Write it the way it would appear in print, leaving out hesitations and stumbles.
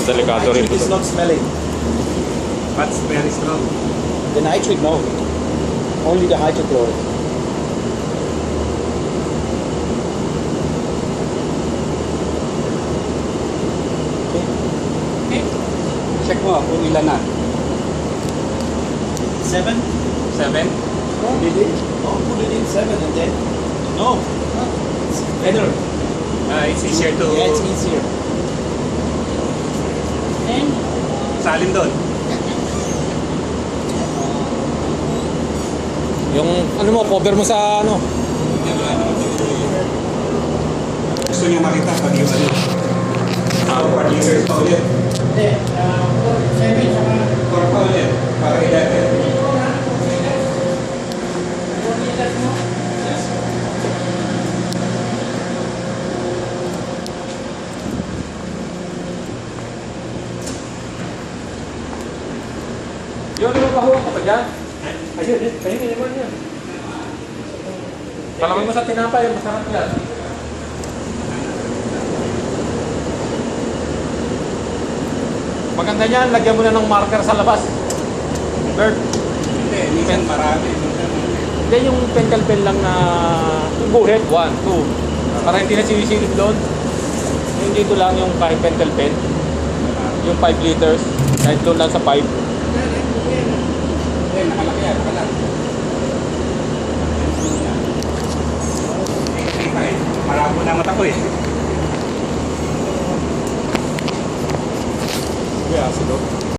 delikado rin. Nitric is not smelling. That's very strong. The nitric, no. Only the hydrochloric. Okay. Check mo kung ilan na. 7? 7? Oh, did it? Oh, put it in 7 and then. No. It's better. It's easier to... Yeah, it's easier. Salin doon. Yung ano mo, cover mo sa ano. Gusto niyo makita pag yung ano. 4 liters pa ulit. Hindi. 7 saka. 4 pa ulit. Para 11. Yun, ano ba huwag ko pa dyan? Ayun, ayun naman yan. Palamay mo sa tinapay, masarap yan. Maganda niyan, lagyan mo na ng marker sa labas. Bert, Hindi, minsan marami. hindi yung pentel pen lang na yung buhet, 1, 2. Para hindi na sinisilip doon. Yung dito lang yung kahit pentel pen. Yung 5 liters, kahit doon lang sa 5.